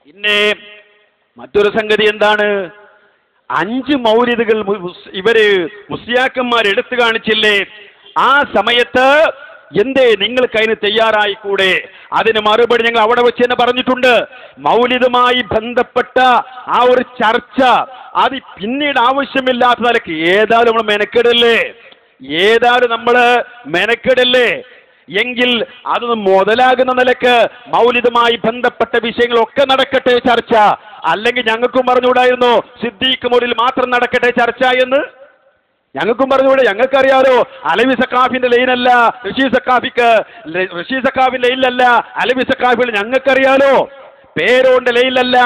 പിന്നെ മറ്റൊരു സംഗതി എന്താണ്? 5 മൗലിദുകൾ ഇവര് മുസ്ലിയാക്കന്മാർ എടുത്തു കാണിച്ചില്ലേ? ആ സമയത്ത് എന്തേ നിങ്ങൾക്ക് അതിന് തയ്യാറായിക്കൂടെ? അതിന് മറുപടി ഞങ്ങൾ അവിടെ വെച്ച് തന്നെ പറഞ്ഞിട്ടുണ്ട്. മൗലിദുമായി ബന്ധപ്പെട്ട ആ ഒരു ചർച്ച അത് പിന്നീട് ആവശ്യമില്ലാത്ത നിലക്ക് ഏതായാലും നമ്മൾ മെനക്കെടല്ലേ എങ്കിൽ അതൊന്ന് മുതലാകുന്ന നിലക്ക് മൗലിദുമായി ബന്ധപ്പെട്ട വിഷയങ്ങളൊക്കെ നടക്കട്ടെ ചർച്ച. അല്ലെങ്കിൽ ഞങ്ങൾക്കും പറഞ്ഞുകൂടായിരുന്നു സിദ്ദീഖ് മൗലിദിൽ മാത്രം നടക്കട്ടെ ചർച്ച എന്ന്? ഞങ്ങൾക്കും പറഞ്ഞുകൂടെ? ഞങ്ങൾക്കറിയാലോ അലവി സഖാഫിന്റെ ലൈനല്ല റഷീദ് സഖാഫിന്റെ ലൈനിലല്ല അലവി സഖാഫികൾ ഞങ്ങൾക്കറിയാലോ. പേരോന്റെ ലൈനിലല്ല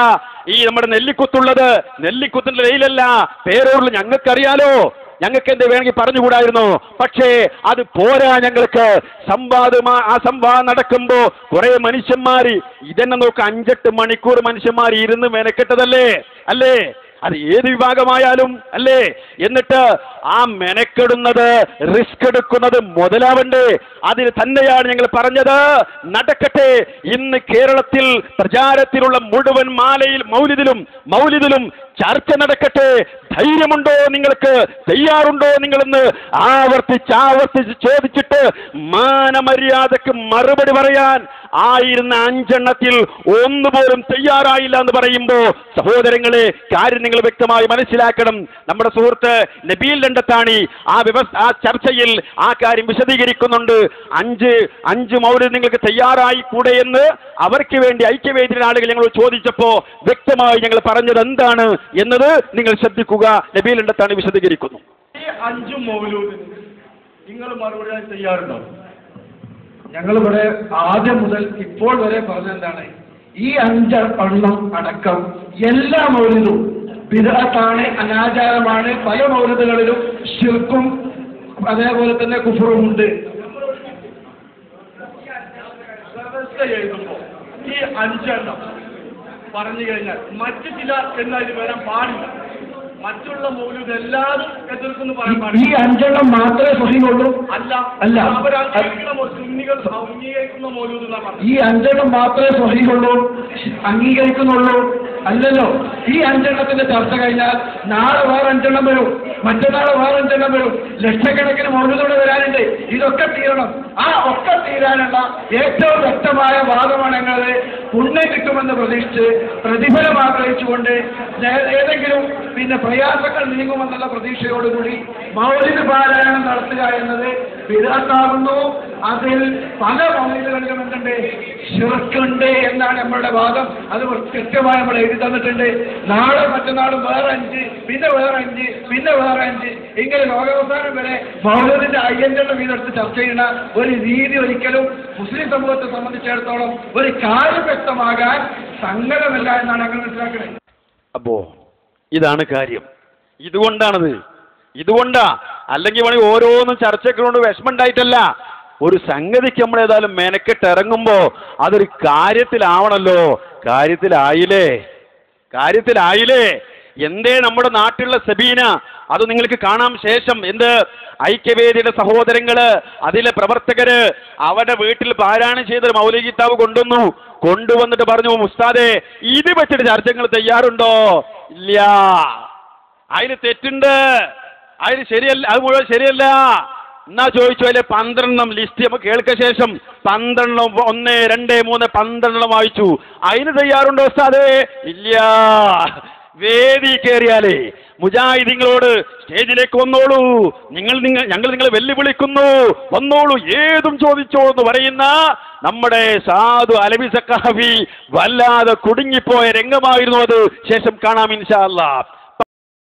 ഈ നമ്മുടെ നെല്ലിക്കുത്തുള്ളത്, നെല്ലിക്കുത്തിന്റെ ലൈനിലല്ല പേരോറിൽ ഞങ്ങൾക്കറിയാലോ. ഞങ്ങൾക്ക് എന്ത് വേണമെങ്കിൽ പറഞ്ഞുകൂടായിരുന്നു. പക്ഷേ അത് പോരാ. ഞങ്ങൾക്ക് ആ സംവാദം നടക്കുമ്പോ കുറെ മനുഷ്യന്മാർ ഇതെന്നെ നോക്ക് 5-8 മണിക്കൂർ മനുഷ്യന്മാർ ഇരുന്ന് മെനക്കെട്ടതല്ലേ അല്ലേ? അത് ഏത് വിഭാഗമായാലും അല്ലേ? എന്നിട്ട് ആ മെനക്കെടുന്നത് റിസ്ക് എടുക്കുന്നത് മുതലാവണ്ടേ? അതിന് തന്നെയാണ് ഞങ്ങൾ പറഞ്ഞത് നടക്കട്ടെ. ഇന്ന് കേരളത്തിൽ പ്രചാരത്തിലുള്ള മുഴുവൻ മൗലിദിലും ചർച്ച നടക്കട്ടെ. ധൈര്യമുണ്ടോ നിങ്ങൾക്ക്? തയ്യാറുണ്ടോ നിങ്ങളെന്ന് ആവർത്തിച്ച് ചോദിച്ചിട്ട് മാനമര്യാദക്ക് മറുപടി പറയാൻ ആയിരുന്ന 5 എണ്ണത്തിൽ ഒന്നുപോലും തയ്യാറായില്ല എന്ന് പറയുമ്പോ സഹോദരങ്ങളെ, കാര്യം നിങ്ങൾ വ്യക്തമായി മനസ്സിലാക്കണം. നമ്മുടെ സുഹൃത്ത് നബീൽ രണ്ടത്താണി ആ ചർച്ചയിൽ ആ കാര്യം വിശദീകരിക്കുന്നുണ്ട്. 5 മൗലിദ് നിങ്ങൾക്ക് തയ്യാറായി കൂടെ എന്ന് അവർക്ക് വേണ്ടി ഐക്യവേദിയിലെ ആളുകൾ ഞങ്ങൾ ചോദിച്ചപ്പോ വ്യക്തമായി ഞങ്ങൾ പറഞ്ഞത് എന്താണ് എന്നത് നിങ്ങൾ ശ്രദ്ധിക്കുക. നബീൽ രണ്ടത്താണി വിശദീകരിക്കുന്നു. ഈ 5 മൗലൂദിന് നിങ്ങൾ മറുപടി തയ്യാറുണ്ടോ? ഞങ്ങളിവിടെ ആദ്യം മുതൽ ഇപ്പോൾ വരെ പറഞ്ഞെന്താണ്, ഈ 5 എണ്ണം അടക്കം എല്ലാ മൗലിദും ബിദ്അത്താണ്, അനാചാരമാണ്. പല മൗലിദുകളിലും ശിർക്കും അതേപോലെ തന്നെ കുഫറും ഉണ്ട്. എഴുതുമ്പോൾ ഈ 5 എണ്ണം പറഞ്ഞു കഴിഞ്ഞാൽ മറ്റു ചില എന്നതിൽ വരാൻ പാടില്ല. മറ്റുള്ള മൗലൂദ് എല്ലാവരും എതിർക്കുന്നു പറയാൻ പാടില്ല. ഈ 5 എണ്ണം മാത്രമേ സഹിഹുള്ളൂ? അല്ല, സുന്നികൾ അംഗീകരിക്കുന്ന മൗലൂദ്. ഈ 5 എണ്ണം മാത്രമേ സഹിഹുള്ളൂ, അംഗീകരിക്കുന്നുള്ളൂ? അല്ലല്ലോ. ഈ 5 എണ്ണത്തിന്റെ ചർച്ച കഴിഞ്ഞാൽ നാളെ വേറെ 5 എണ്ണം വരും, മറ്റന്നാളെ വേറെ 5 എണ്ണം വരും. ലക്ഷക്കണക്കിന് മൗലൂദുകൾ വരാനുണ്ട്. ഇതൊക്കെ തീരണം. ആ ഒക്കെ തീരാനുള്ള ഏറ്റവും വ്യക്തമായ വാദമാണ് ഞങ്ങളത്. പുണ്യം കിട്ടുമെന്ന് പ്രതീക്ഷിച്ച് പ്രതിഫലം ആഗ്രഹിച്ചുകൊണ്ട് ഏതെങ്കിലും പ്രയാസങ്ങൾ നീങ്ങുമെന്നുള്ള പ്രതീക്ഷയോടുകൂടി മൗലിദ് പാരായണം നടത്തുക എന്നത് ബിദ്അത്താകുന്നു. അതിൽ പല മൗലിദുകളിലും എന്തുണ്ട്? ശിർക്കുണ്ട് എന്നാണ് നമ്മളുടെ വാദം. അത് കൃത്യമായി നമ്മൾ എഴുതി തന്നിട്ടുണ്ട്. നാളെ മറ്റന്നാളും വേറെ 5, പിന്നെ വേറെ 5, പിന്നെ വേറെ 5, ഇങ്ങനെ ലോകാവസാനം വരെ മൗലിദിന്റെ 5 വീതെടുത്ത് ചർച്ച ചെയ്യുന്ന ഒരു രീതി ഒരിക്കലും മുസ്ലിം സമൂഹത്തെ സംബന്ധിച്ചിടത്തോളം ഒരു കാര്യം വ്യക്തമാകാൻ സങ്കടമല്ല എന്നാണ് ഞങ്ങൾ മനസ്സിലാക്കുന്നത്. അപ്പോ ഇതാണ് കാര്യം. ഇതുകൊണ്ടാ അല്ലെങ്കിൽ ഓരോന്നും ചർച്ചയ്ക്കൊണ്ട് വിഷമമുണ്ടായിട്ടല്ല. ഒരു സംഗതിക്ക് നമ്മൾ ഏതായാലും മെനക്കെട്ട് ഇറങ്ങുമ്പോ അതൊരു കാര്യത്തിലാവണല്ലോ. കാര്യത്തിലായില്ലേ? എന്തേ നമ്മുടെ നാട്ടിലുള്ള സബീന, അത് നിങ്ങൾക്ക് കാണാം ശേഷം. എന്ത് ഐക്യവേദിയുടെ സഹോദരങ്ങള്, അതിലെ പ്രവർത്തകര് അവരുടെ വീട്ടിൽ പാരായണം ചെയ്തൊരു മൗലിക കിതാബ് കൊണ്ടുവന്നിട്ട് പറഞ്ഞു, ഉസ്താദേ ഇത് വെച്ചിട്ട് ചർച്ചകൾ തയ്യാറുണ്ടോ? ഇല്ല, അതിന് തെറ്റുണ്ട്, അതിന് ശരിയല്ല, അത് മുഴുവൻ ശരിയല്ല. എന്നാ ചോദിച്ചു അതിലെ 12 ലിസ്റ്റ് നമുക്ക് കേൾക്ക ശേഷം 12 1 2 3 12 വായിച്ചു. അതിന് തയ്യാറുണ്ടോ ഉസ്താദേ? ഇല്ല. വേദി കയറിയാലേ മുജാഹിദീങ്ങളോട് സ്റ്റേജിലേക്ക് വന്നോളൂ, ഞങ്ങൾ നിങ്ങളെ വെല്ലുവിളിക്കുന്നു, വന്നോളൂ, ഏതും ചോദിച്ചോളൂ എന്ന് പറയുന്ന നമ്മുടെ സാധു അലവി സഖാഫി വല്ലാതെ കുടുങ്ങിപ്പോയ രംഗമായിരുന്നു അത്. ശേഷം കാണാം ഇൻഷാ അല്ലാഹ്.